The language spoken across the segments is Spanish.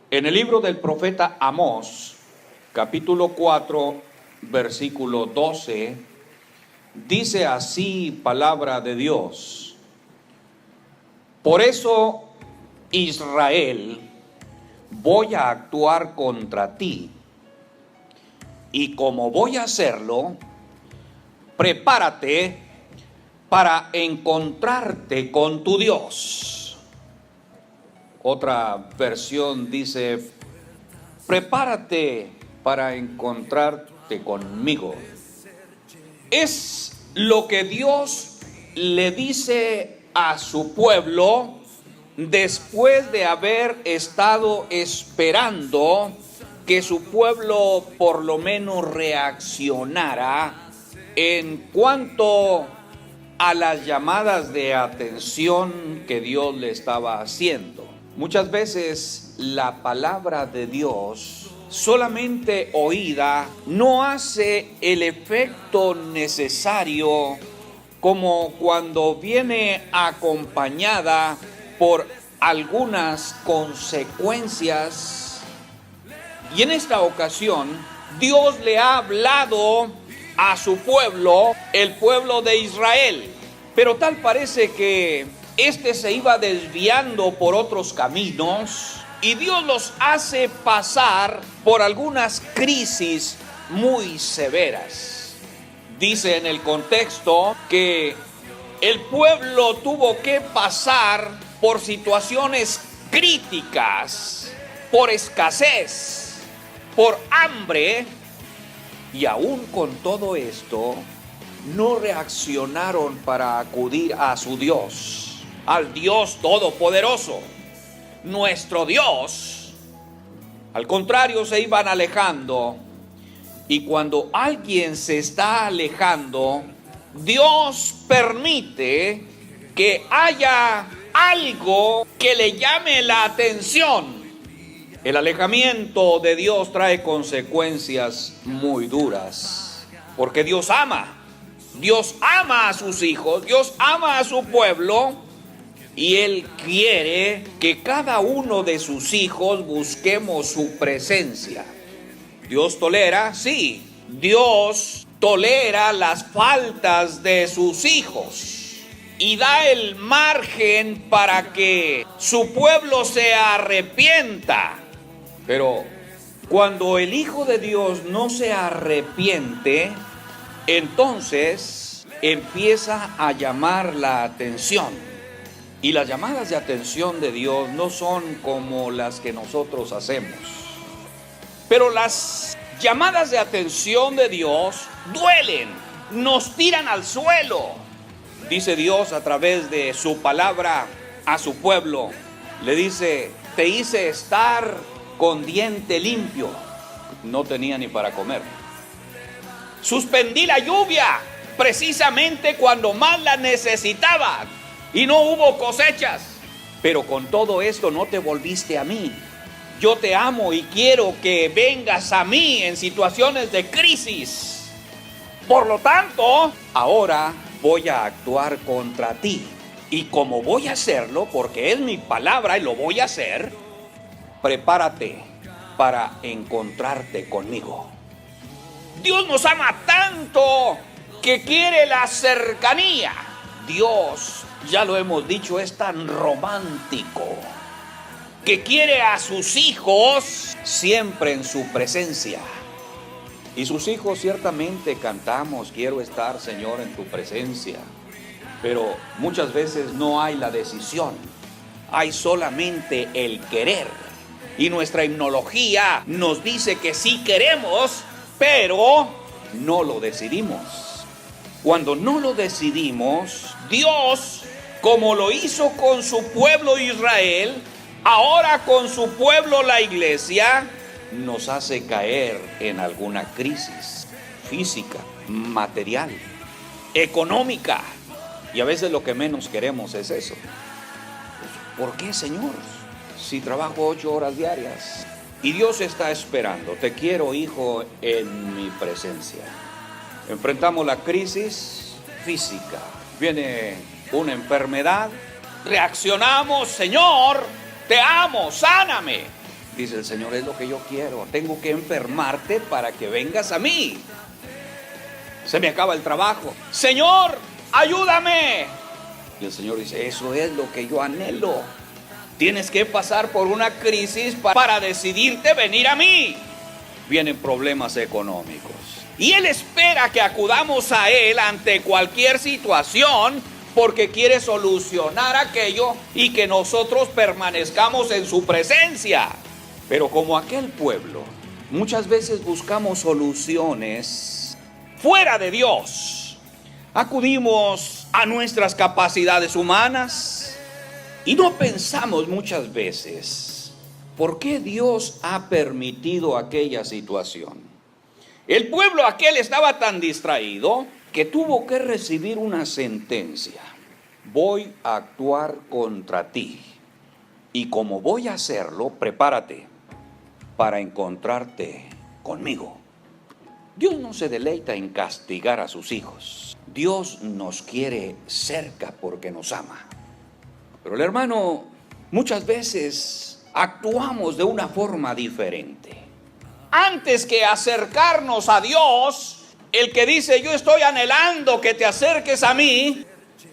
En el libro del profeta Amós, capítulo 4, versículo 12, dice así palabra de Dios: por eso, Israel, voy a actuar contra ti, y como voy a hacerlo, prepárate para encontrarte con tu Dios. Otra versión dice: prepárate para encontrarte conmigo. Es lo que Dios le dice a su pueblo después de haber estado esperando que su pueblo por lo menos reaccionara en cuanto a las llamadas de atención que Dios le estaba haciendo. Muchas veces la palabra de Dios, solamente oída, no hace el efecto necesario como cuando viene acompañada por algunas consecuencias. Y en esta ocasión, Dios le ha hablado a su pueblo, el pueblo de Israel. Pero tal parece que se iba desviando por otros caminos y Dios los hace pasar por algunas crisis muy severas. Dice en el contexto que el pueblo tuvo que pasar por situaciones críticas, por escasez, por hambre, y aún con todo esto no reaccionaron para acudir a su Dios, al Dios Todopoderoso, nuestro Dios. Al contrario, se iban alejando. Y cuando alguien se está alejando, Dios permite que haya algo que le llame la atención. El alejamiento de Dios trae consecuencias muy duras, porque Dios ama a sus hijos, Dios ama a su pueblo, y Él quiere que cada uno de sus hijos busquemos su presencia. Dios tolera, sí, Dios tolera las faltas de sus hijos y da el margen para que su pueblo se arrepienta. Pero cuando el Hijo de Dios no se arrepiente, entonces empieza a llamar la atención. Y las llamadas de atención de Dios no son como las que nosotros hacemos. Pero las llamadas de atención de Dios duelen, nos tiran al suelo. Dice Dios a través de su palabra a su pueblo, le dice: te hice estar con diente limpio. No tenía ni para comer. Suspendí la lluvia precisamente cuando más la necesitaba y no hubo cosechas. Pero con todo esto no te volviste a mí. Yo te amo y quiero que vengas a mí en situaciones de crisis. Por lo tanto, ahora voy a actuar contra ti. Y como voy a hacerlo, porque es mi palabra y lo voy a hacer, prepárate para encontrarte conmigo. Dios nos ama tanto que quiere la cercanía. Dios, ya lo hemos dicho, es tan romántico que quiere a sus hijos siempre en su presencia. Y sus hijos ciertamente cantamos: quiero estar, Señor, en tu presencia. Pero muchas veces no hay la decisión, hay solamente el querer. Y nuestra himnología nos dice que sí queremos, pero no lo decidimos. Cuando no lo decidimos, Dios, como lo hizo con su pueblo Israel, ahora con su pueblo la iglesia, nos hace caer en alguna crisis física, material, económica. Y a veces lo que menos queremos es eso. ¿Por qué, Señor? Si trabajo 8 horas diarias. Y Dios está esperando: te quiero, hijo, en mi presencia. Enfrentamos la crisis física. Viene una enfermedad. Reaccionamos: Señor, te amo, sáname. Dice el Señor, es lo que yo quiero. Tengo que enfermarte para que vengas a mí. Se me acaba el trabajo. Señor, ayúdame. Y el Señor dice, eso es lo que yo anhelo. Tienes que pasar por una crisis para decidirte venir a mí. Vienen problemas económicos. Y Él espera que acudamos a Él ante cualquier situación porque quiere solucionar aquello y que nosotros permanezcamos en su presencia. Pero como aquel pueblo, muchas veces buscamos soluciones fuera de Dios. Acudimos a nuestras capacidades humanas y no pensamos muchas veces por qué Dios ha permitido aquella situación. El pueblo aquel estaba tan distraído que tuvo que recibir una sentencia. Voy a actuar contra ti. Y como voy a hacerlo, prepárate para encontrarte conmigo. Dios no se deleita en castigar a sus hijos. Dios nos quiere cerca porque nos ama. Pero el hermano, muchas veces actuamos de una forma diferente. Antes que acercarnos a Dios, el que dice, yo estoy anhelando que te acerques a mí,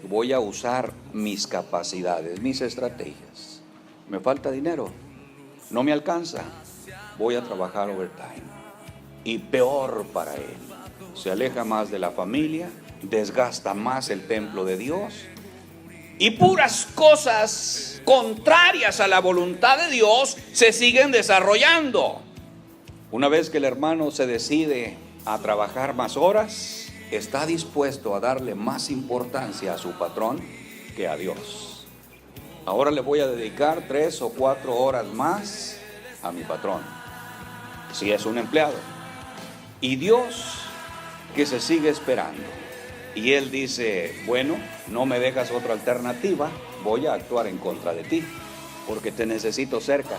voy a usar mis capacidades, mis estrategias. Me falta dinero, no me alcanza, voy a trabajar overtime. Y peor para él, se aleja más de la familia, desgasta más el templo de Dios y puras cosas contrarias a la voluntad de Dios se siguen desarrollando. Una vez que el hermano se decide a trabajar más horas, está dispuesto a darle más importancia a su patrón que a Dios. Ahora le voy a dedicar 3 o 4 horas más a mi patrón, si es un empleado. Y Dios que se sigue esperando. Y Él dice, bueno, no me dejas otra alternativa, voy a actuar en contra de ti, porque te necesito cerca.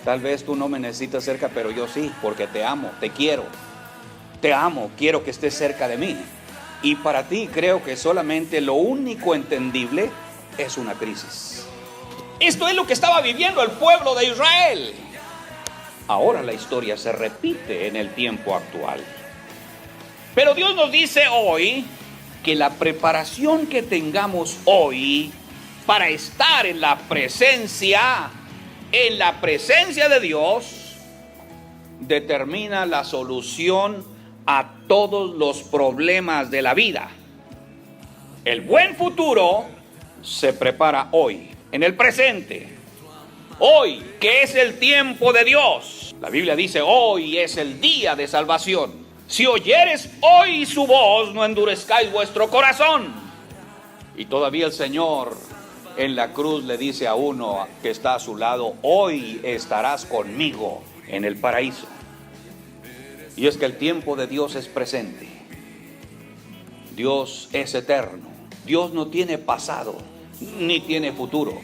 Tal vez tú no me necesitas cerca, pero yo sí, porque te amo, te quiero. Te amo, quiero que estés cerca de mí. Y para ti creo que solamente lo único entendible es una crisis. Esto es lo que estaba viviendo el pueblo de Israel. Ahora la historia se repite en el tiempo actual. Pero Dios nos dice hoy que la preparación que tengamos hoy para estar en la presencia de Dios, determina la solución a todos los problemas de la vida. El buen futuro se prepara hoy, en el presente. Hoy, que es el tiempo de Dios. La Biblia dice, hoy es el día de salvación. Si oyeres hoy su voz, no endurezcáis vuestro corazón. Y todavía el Señor en la cruz le dice a uno que está a su lado, hoy estarás conmigo en el paraíso. Y es que el tiempo de Dios es presente. Dios es eterno. Dios no tiene pasado, ni tiene futuro.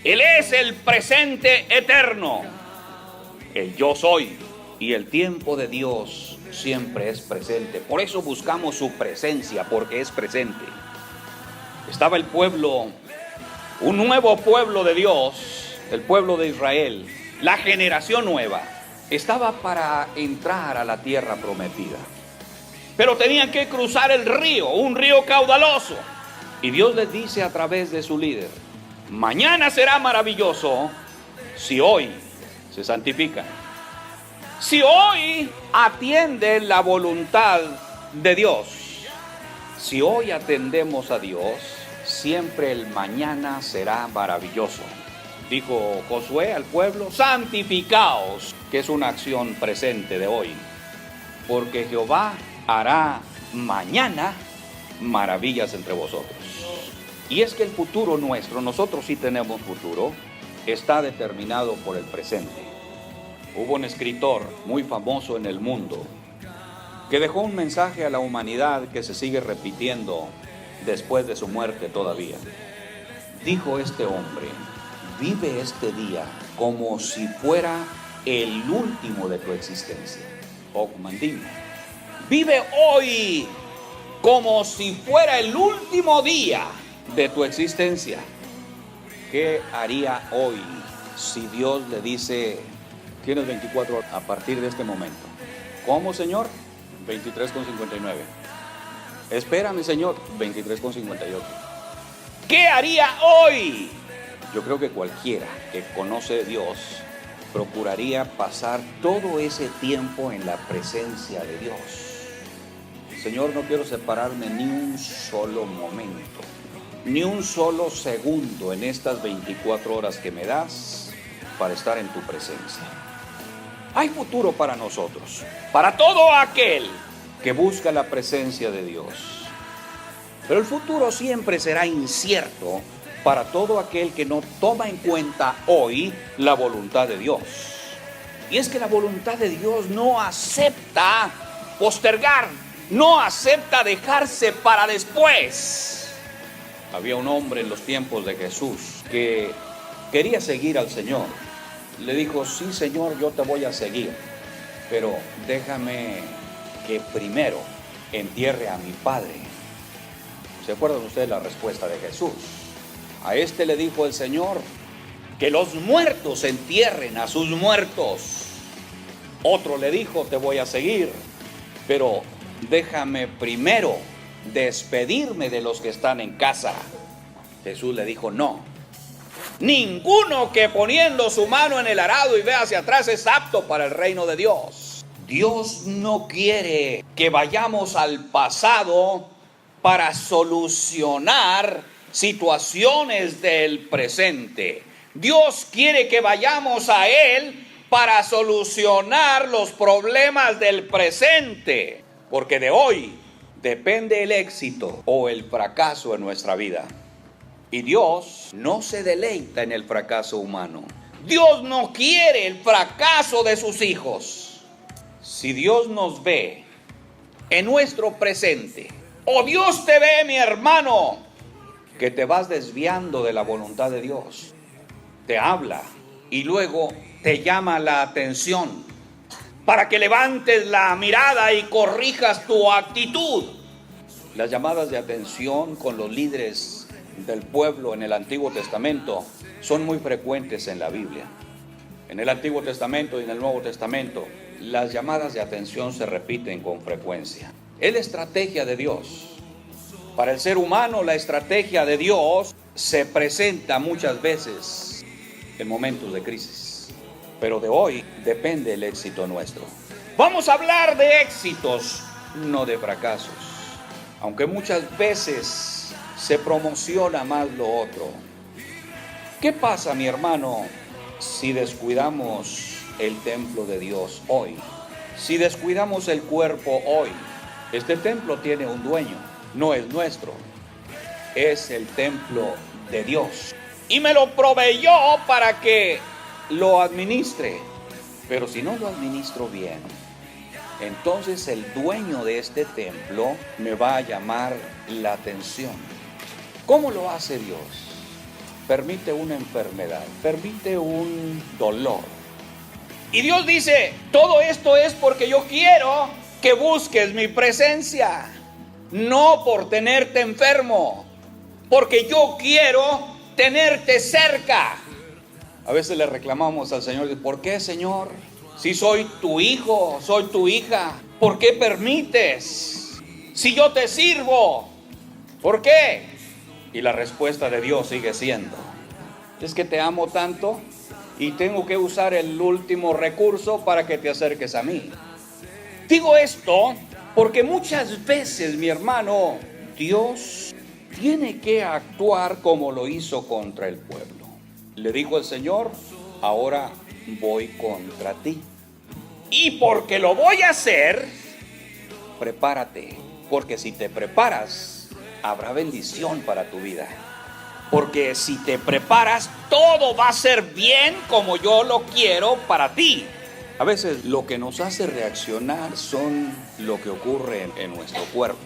Él es el presente eterno. El yo soy. Y el tiempo de Dios siempre es presente. Por eso buscamos su presencia, porque es presente. Estaba el pueblo, un nuevo pueblo de Dios, el pueblo de Israel, la generación nueva. Estaba para entrar a la tierra prometida. Pero tenían que cruzar el río, un río caudaloso. Y Dios les dice a través de su líder, mañana será maravilloso si hoy se santifican. Si hoy atienden la voluntad de Dios. Si hoy atendemos a Dios, siempre el mañana será maravilloso. Dijo Josué al pueblo, santificaos, que es una acción presente de hoy. Porque Jehová hará mañana maravillas entre vosotros. Y es que el futuro nuestro, nosotros sí tenemos futuro, está determinado por el presente. Hubo un escritor muy famoso en el mundo que dejó un mensaje a la humanidad que se sigue repitiendo después de su muerte todavía. Dijo este hombre, vive este día como si fuera el último de tu existencia. Ocmandino. Vive hoy como si fuera el último día de tu existencia. ¿Qué haría hoy si Dios le dice, Tienes 24 horas a partir de este momento. ¿Cómo, Señor? 23,59. Espérame, Señor. 23,58. ¿Qué haría hoy? Yo creo que cualquiera que conoce a Dios procuraría pasar todo ese tiempo en la presencia de Dios. Señor, no quiero separarme ni un solo momento, ni un solo segundo en estas 24 horas que me das para estar en tu presencia. Hay futuro para nosotros, para todo aquel que busca la presencia de Dios. Pero el futuro siempre será incierto para todo aquel que no toma en cuenta hoy la voluntad de Dios. Y es que la voluntad de Dios no acepta postergar, no acepta dejarse para después. Había un hombre en los tiempos de Jesús que quería seguir al Señor. Le dijo, sí, Señor, yo te voy a seguir, pero déjame que primero entierre a mi padre. ¿Se acuerdan ustedes la respuesta de Jesús? A este le dijo el Señor, que los muertos entierren a sus muertos. Otro le dijo, te voy a seguir, pero déjame primero despedirme de los que están en casa. Jesús le dijo, no. Ninguno que poniendo su mano en el arado y vea hacia atrás es apto para el reino de Dios. Dios no quiere que vayamos al pasado para solucionar situaciones del presente. Dios quiere que vayamos a Él para solucionar los problemas del presente, porque de hoy depende el éxito o el fracaso en nuestra vida. Y Dios no se deleita en el fracaso humano. Dios no quiere el fracaso de sus hijos. Si Dios nos ve en nuestro presente, o Dios te ve, mi hermano, que te vas desviando de la voluntad de Dios, te habla y luego te llama la atención para que levantes la mirada y corrijas tu actitud. Las llamadas de atención con los líderes del pueblo en el Antiguo Testamento son muy frecuentes en la Biblia. En el Antiguo Testamento y en el Nuevo Testamento, las llamadas de atención se repiten con frecuencia. Es la estrategia de Dios. Para el ser humano, la estrategia de Dios se presenta muchas veces en momentos de crisis. Pero de hoy depende el éxito nuestro. Vamos a hablar de éxitos, no de fracasos. Aunque muchas veces se promociona más lo otro. ¿Qué pasa, mi hermano, si descuidamos el templo de Dios hoy? Si descuidamos el cuerpo hoy. Este templo tiene un dueño, no es nuestro. Es el templo de Dios. Y me lo proveyó para que lo administre. Pero si no lo administro bien, entonces el dueño de este templo me va a llamar la atención. ¿Cómo lo hace Dios? Permite una enfermedad, permite un dolor. Y Dios dice, todo esto es porque yo quiero que busques mi presencia, no por tenerte enfermo, porque yo quiero tenerte cerca. A veces le reclamamos al Señor, ¿por qué, Señor? Si soy tu hijo, soy tu hija, ¿por qué permites? Si yo te sirvo, ¿por qué? Y la respuesta de Dios sigue siendo, es que te amo tanto y tengo que usar el último recurso para que te acerques a mí. Digo esto porque muchas veces, mi hermano, Dios tiene que actuar como lo hizo contra el pueblo. Le dijo el Señor, ahora voy contra ti. Y porque lo voy a hacer, prepárate, porque si te preparas, habrá bendición para tu vida. Porque si te preparas, todo va a ser bien como yo lo quiero para ti. A veces lo que nos hace reaccionar son lo que ocurre en nuestro cuerpo.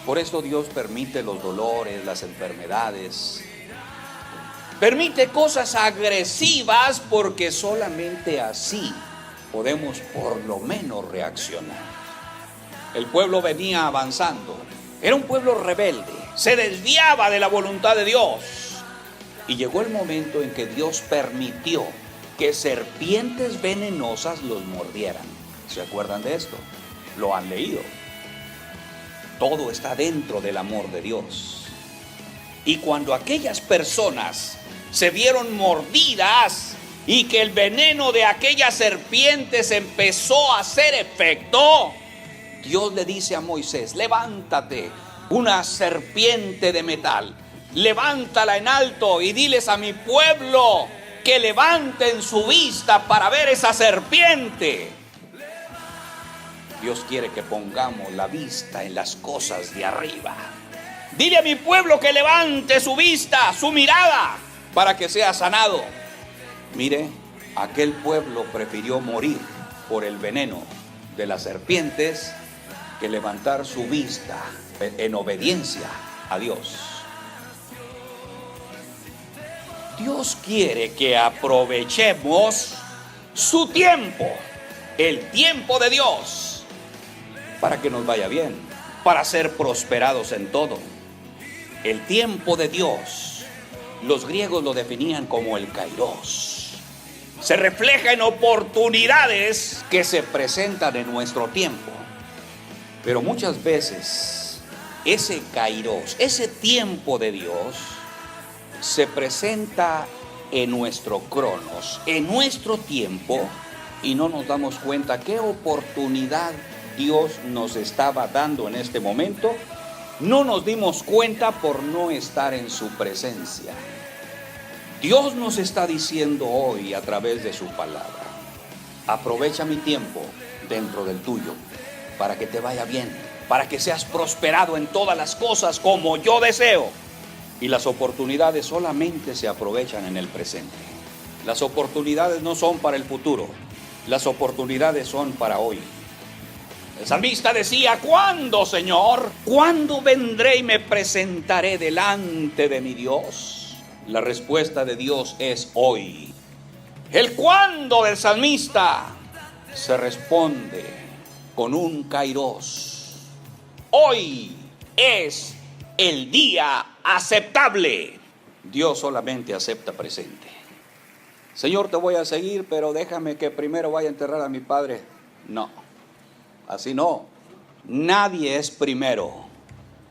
Por eso Dios permite los dolores, las enfermedades. Permite cosas agresivas porque solamente así podemos por lo menos reaccionar. El pueblo venía avanzando. Era un pueblo rebelde. Se desviaba de la voluntad de Dios. Y llegó el momento en que Dios permitió que serpientes venenosas los mordieran. ¿Se acuerdan de esto? Lo han leído. Todo está dentro del amor de Dios. Y cuando aquellas personas se vieron mordidas y que el veneno de aquellas serpientes empezó a hacer efecto, Dios le dice a Moisés: levántate una serpiente de metal, levántala en alto y diles a mi pueblo que levanten su vista para ver esa serpiente. Dios quiere que pongamos la vista en las cosas de arriba. Dile a mi pueblo que levante su vista, su mirada, para que sea sanado. Mire, aquel pueblo prefirió morir por el veneno de las serpientes que levantar su vista en obediencia a Dios. Dios quiere que aprovechemos su tiempo, el tiempo de Dios, para que nos vaya bien, para ser prosperados en todo. El tiempo de Dios, los griegos lo definían como el kairos. Se refleja en oportunidades que se presentan en nuestro tiempo. Pero muchas veces ese kairos, ese tiempo de Dios, se presenta en nuestro cronos, en nuestro tiempo, y no nos damos cuenta qué oportunidad Dios nos estaba dando en este momento. No nos dimos cuenta por no estar en su presencia. Dios nos está diciendo hoy a través de su palabra: aprovecha mi tiempo dentro del tuyo, para que te vaya bien, para que seas prosperado en todas las cosas como yo deseo. Y las oportunidades solamente se aprovechan en el presente. Las oportunidades no son para el futuro, las oportunidades son para hoy. El salmista decía: ¿cuándo, Señor? ¿Cuándo vendré y me presentaré delante de mi Dios? La respuesta de Dios es hoy. El cuándo del salmista se responde con un kairos. Hoy es el día aceptable. Dios solamente acepta presente. Señor, te voy a seguir, pero déjame que primero vaya a enterrar a mi padre. No, así no. Nadie es primero.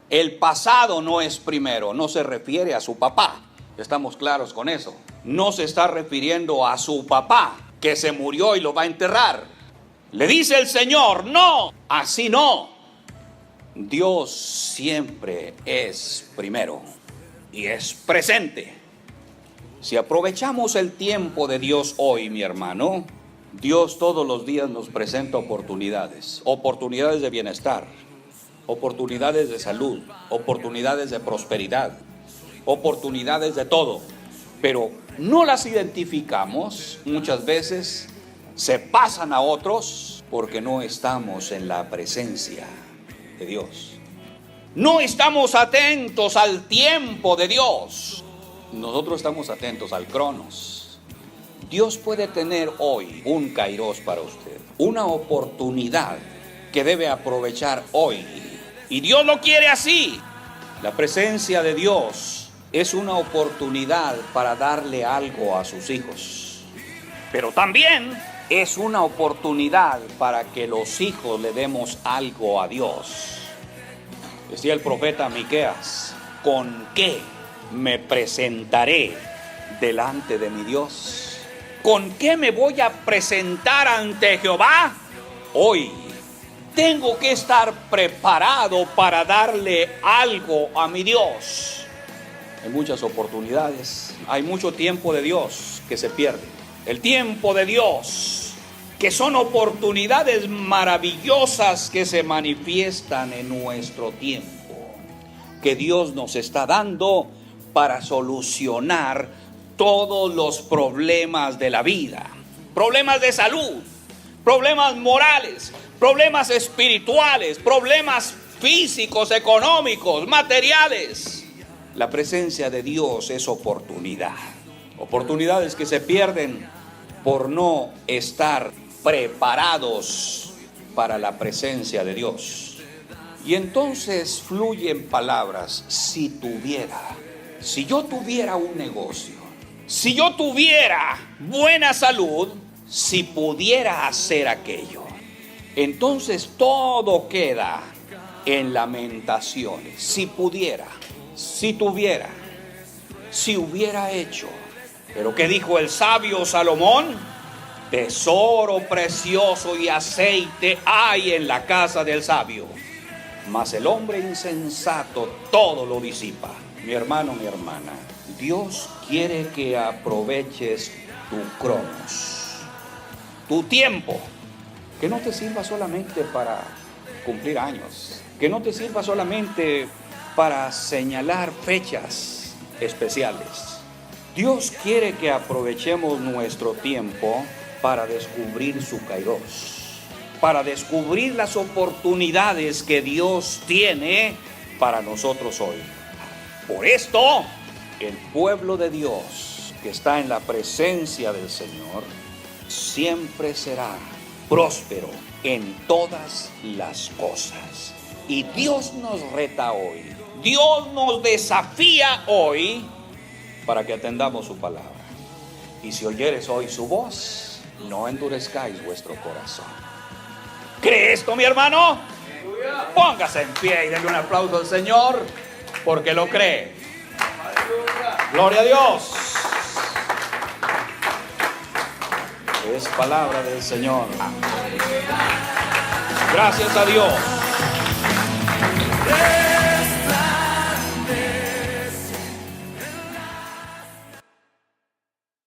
El pasado no es primero. No se refiere a su papá. Estamos claros con eso. No se está refiriendo a su papá, que se murió y lo va a enterrar. Le dice el Señor: no, así no. Dios siempre es primero y es presente. Si aprovechamos el tiempo de Dios hoy, mi hermano, Dios todos los días nos presenta oportunidades. Oportunidades de bienestar, oportunidades de salud, oportunidades de prosperidad, oportunidades de todo. Pero no las identificamos. Muchas veces se pasan a otros porque no estamos en la presencia de Dios. No estamos atentos al tiempo de Dios. Nosotros estamos atentos al cronos. Dios puede tener hoy un kairos para usted, una oportunidad que debe aprovechar hoy. Y Dios lo quiere así. La presencia de Dios es una oportunidad para darle algo a sus hijos. Pero también es una oportunidad para que los hijos le demos algo a Dios. Decía el profeta Miqueas: ¿con qué me presentaré delante de mi Dios? ¿Con qué me voy a presentar ante Jehová? Hoy tengo que estar preparado para darle algo a mi Dios. Hay muchas oportunidades, hay mucho tiempo de Dios que se pierde. El tiempo de Dios, que son oportunidades maravillosas que se manifiestan en nuestro tiempo, que Dios nos está dando para solucionar todos los problemas de la vida. Problemas de salud, problemas morales, problemas espirituales, problemas físicos, económicos, materiales. La presencia de Dios es oportunidad. Oportunidades que se pierden por no estar preparados para la presencia de Dios. Y entonces fluyen palabras: si yo tuviera un negocio, si yo tuviera buena salud, si pudiera hacer aquello. Entonces todo queda en Lamentaciones. Si pudiera, si tuviera, si hubiera hecho. Pero ¿qué dijo el sabio Salomón? Tesoro precioso y aceite hay en la casa del sabio, mas el hombre insensato todo lo disipa. Mi hermano, mi hermana, Dios quiere que aproveches tu cronos, tu tiempo, que no te sirva solamente para cumplir años, que no te sirva solamente para señalar fechas especiales. Dios quiere que aprovechemos nuestro tiempo para descubrir su kairos, para descubrir las oportunidades que Dios tiene para nosotros hoy. Por esto, el pueblo de Dios que está en la presencia del Señor siempre será próspero en todas las cosas. Y Dios nos reta hoy, Dios nos desafía hoy para que atendamos su palabra. Y si oyeres hoy su voz, no endurezcáis vuestro corazón. ¿Cree esto, mi hermano? Póngase en pie y denle un aplauso al Señor, porque lo cree. Gloria a Dios. Es palabra del Señor. Gracias a Dios.